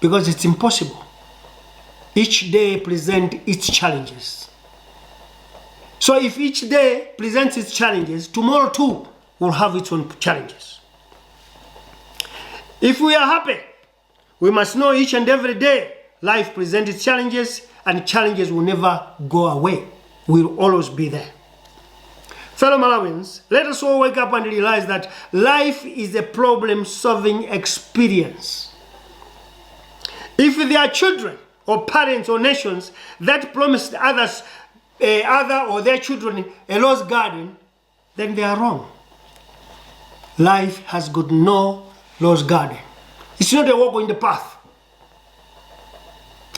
because it's impossible. Each day presents its challenges. So if each day presents its challenges, tomorrow too will have its own challenges. If we are happy, we must know each and every day life presents its challenges, and challenges will never go away. Will always be there. Fellow Malawians, let us all wake up and realize that life is a problem-solving experience. If there are children or parents or nations that promised others or their children a rose garden, then they are wrong. Life has got no rose garden. It's not a walk in the path.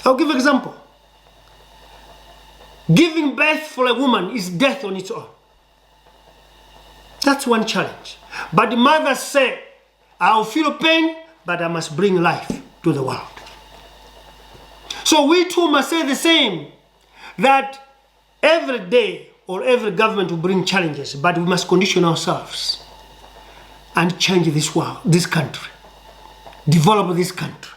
I'll give an example. Giving birth for a woman is death on its own. That's one challenge. But the mothers say, I'll feel pain, but I must bring life to the world. So we too must say the same, that every day or every government will bring challenges, but we must condition ourselves and change this world, this country, develop this country.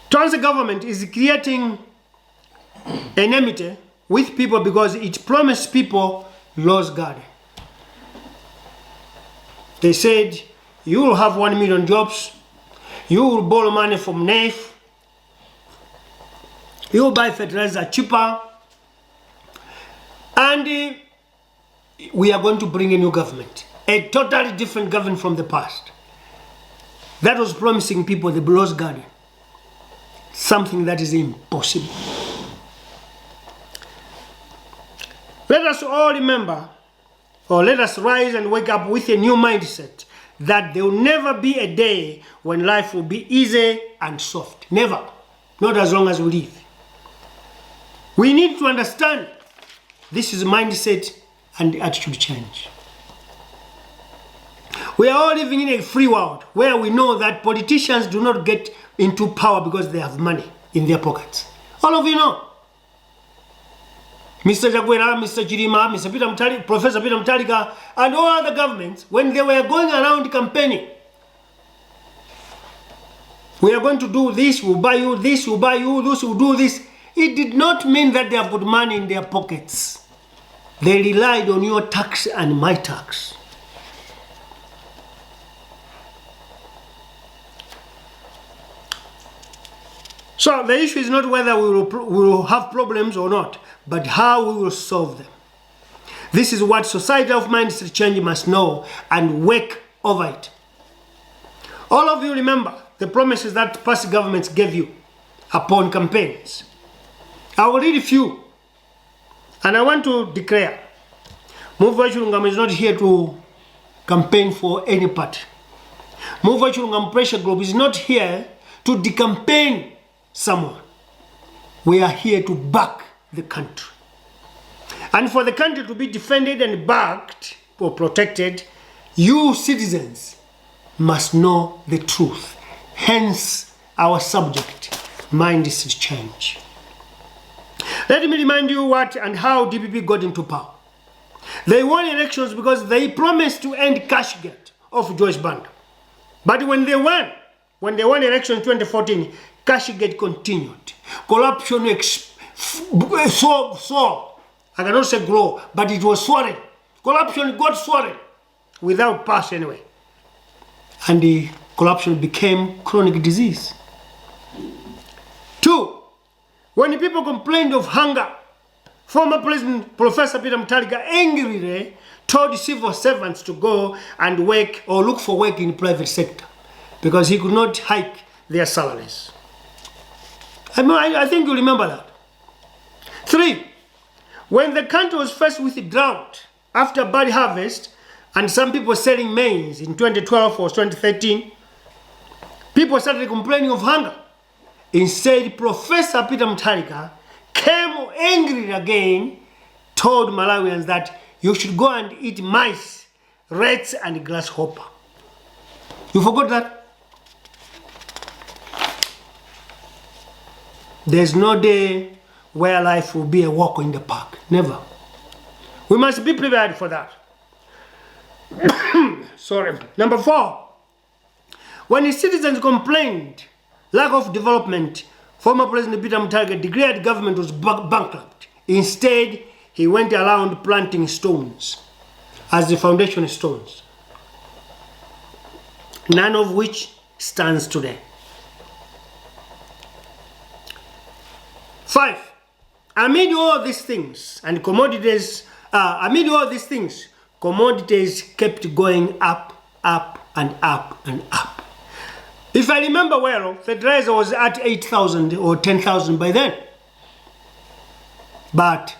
Trans government is creating enmity with people because it promised people rose garden. They said, you will have 1 million jobs, you will borrow money from NAF, you will buy fertilizer cheaper, and we are going to bring a new government, a totally different government from the past. That was promising people the rose garden, something that is impossible. Let us all remember, or let us rise and wake up with a new mindset that there will never be a day when life will be easy and soft. Never. Not as long as we live. We need to understand this is mindset and attitude change. We are all living in a free world where we know that politicians do not get into power because they have money in their pockets. All of you know. Mr. Jagwera, Mr. Chirima, Mr. Peter Mutharika, Professor Peter Mutharika, and all other governments, when they were going around campaigning, we are going to do this, we'll buy you this, we'll buy you this, we'll do this. It did not mean that they have got money in their pockets. They relied on your tax and my tax. So the issue is not whether we will have problems or not, but how we will solve them. This is what society of mindset change must know and work over it. All of you remember the promises that past governments gave you upon campaigns. I will read a few, and I want to declare, Muviwachilungamo is not here to campaign for any party. Muviwachilungamo Pressure Group is not here to decampaign someone. We are here to back the country. And for the country to be defended and backed or protected, you citizens must know the truth. Hence our subject, mindset change. Let me remind you what and how DPP got into power. They won elections because they promised to end Cashgate of Joyce Banda. But when they won election in 2014, Cashgate continued. Corruption so I cannot say grow, but it was swollen. Corruption got swollen without pass anyway. And the corruption became chronic disease. 2, when people complained of hunger, former President Professor Peter Mutharika angrily told civil servants to go and work or look for work in the private sector because he could not hike their salaries. I think you remember that. 3, when the country was faced with a drought after bad harvest and some people selling maize in 2012 or 2013, people started complaining of hunger. Instead, Professor Peter Mutharika came angry again, told Malawians that you should go and eat mice, rats, and grasshopper. You forgot that? There's no day where life will be a walk in the park. Never. We must be prepared for that. Sorry. Number 4. When his citizens complained lack of development, former President Peter Mutharika declared government was bankrupt. Instead, he went around planting stones as the foundation stones, none of which stands today. 5. Amid all these things, commodities kept going up, up, and up, and up. If I remember well, fertilizer was at 8,000 or 10,000 by then. But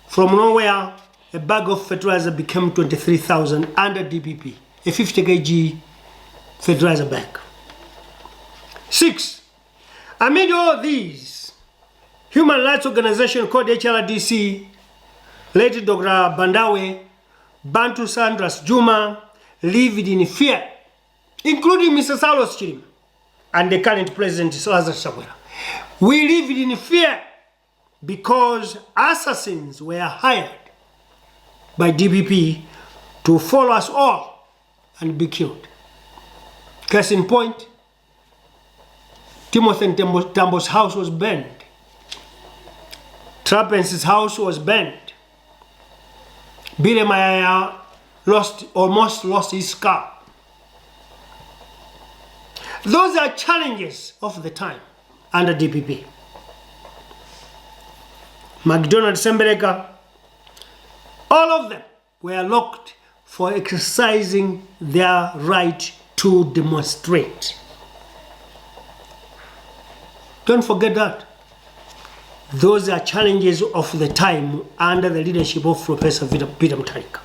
from nowhere, a bag of fertilizer became 23,000 under DPP, a 50 kg fertilizer bag. 6. Amid all these, human rights organization called HRDC, led Dr. Bandawe, Bantu Sandras Juma, lived in fear, including Mr. Salos Chirim and the current president, Lazarus Chakwera. We lived in fear because assassins were hired by DPP to follow us all and be killed. Case in point, Timothy Tambo's house was burned. Trappens's house was burned. Billy Maya almost lost his car. Those are challenges of the time under DPP. McDonald Sembereka, all of them were locked for exercising their right to demonstrate. Don't forget that. Those are challenges of the time under the leadership of Professor Peter Mutharika.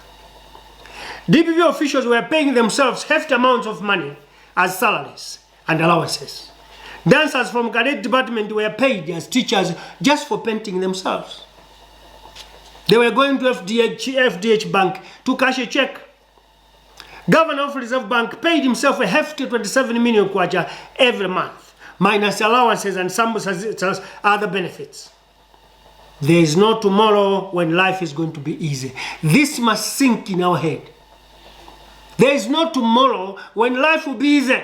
DPP officials were paying themselves hefty amounts of money as salaries and allowances. Dancers from cadet department were paid as teachers just for painting themselves. They were going to FDH Bank to cash a check. Governor of Reserve Bank paid himself a hefty 27 million kwacha every month, minus allowances and some other benefits. There is no tomorrow when life is going to be easy. This must sink in our head. There is no tomorrow when life will be easy.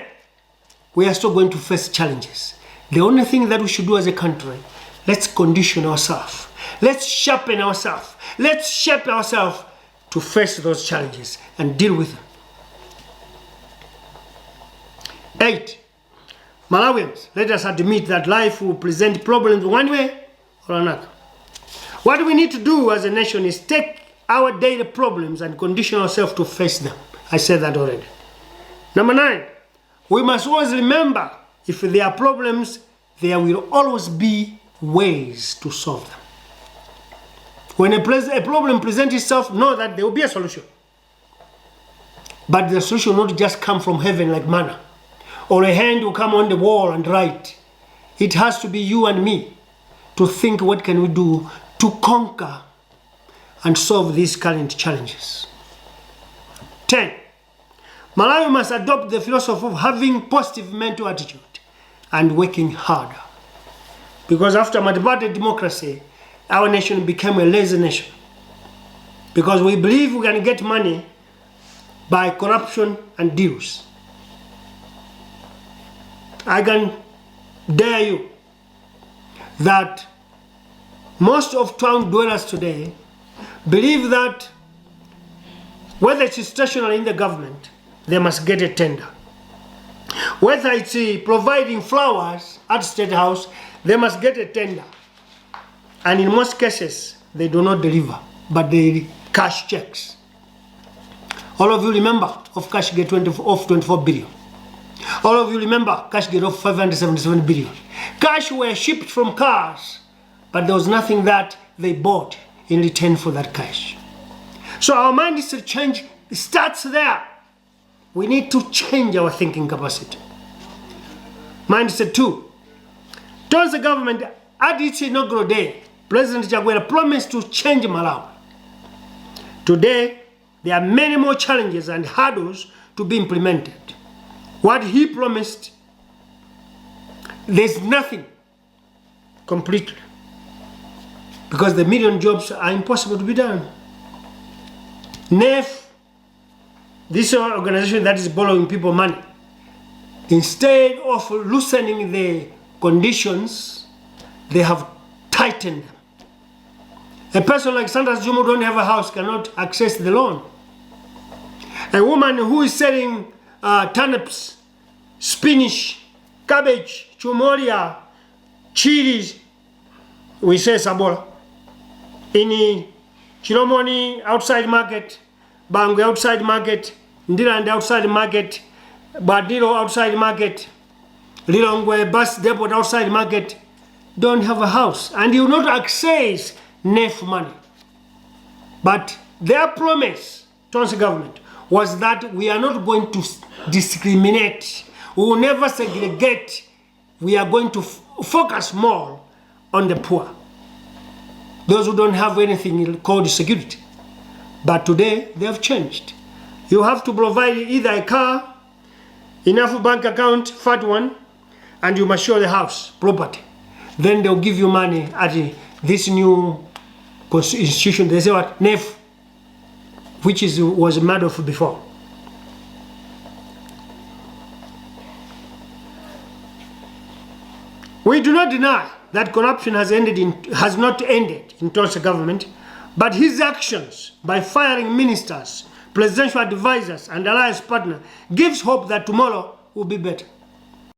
We are still going to face challenges. The only thing that we should do as a country, let's condition ourselves. Let's sharpen ourselves. Let's shape ourselves to face those challenges and deal with them. 8. Malawians, let us admit that life will present problems one way or another. What we need to do as a nation is take our daily problems and condition ourselves to face them. I said that already. Number 9, we must always remember if there are problems, there will always be ways to solve them. When a problem presents itself, know that there will be a solution. But the solution will not just come from heaven like manna, or a hand will come on the wall and write. It has to be you and me to think what can we do to conquer and solve these current challenges. 10. Malawi must adopt the philosophy of having positive mental attitude and working harder. Because after multi-party democracy, our nation became a lazy nation. Because we believe we can get money by corruption and deals. I can dare you that most of town dwellers today believe that whether it's stationary in the government, they must get a tender. Whether it's providing flowers at State House, they must get a tender. And in most cases, they do not deliver, but they cash checks. All of you remember of Cashgate of 24 billion. All of you remember Cashgate of 577 billion. Cash were shipped from cars, but there was nothing that they bought in return for that cash. So our mindset change starts there. We need to change our thinking capacity. Mindset 2. Towards the government, at its inaugural day, President Chakwera promised to change Malawi. Today, there are many more challenges and hurdles to be implemented. What he promised, there's nothing completely. Because the million jobs are impossible to be done. NEF, this organization that is borrowing people money, Instead of loosening the conditions, they have tightened them. A person like Sandra Zuma who don't have a house cannot access the loan. A woman who is selling turnips, spinach, cabbage, chumoria, chilies, we say sabola, in Chiromoni outside market, Bangwe outside market, Ndiland outside market, Badilo outside market, Lilongwe bus depot outside market, don't have a house, and you will not access NEF money. But their promise to the government was that we are not going to discriminate, we will never segregate, we are going to focus more on the poor, those who don't have anything called security. But today they have changed. You have to provide either a car, enough bank account, fat one, and you must show the house, property. Then they'll give you money at this new institution. They say what? NEF, which was made of before. We do not deny that corruption has not ended in Tonsa government, but his actions by firing ministers, presidential advisors, and alliance partners gives hope that tomorrow will be better.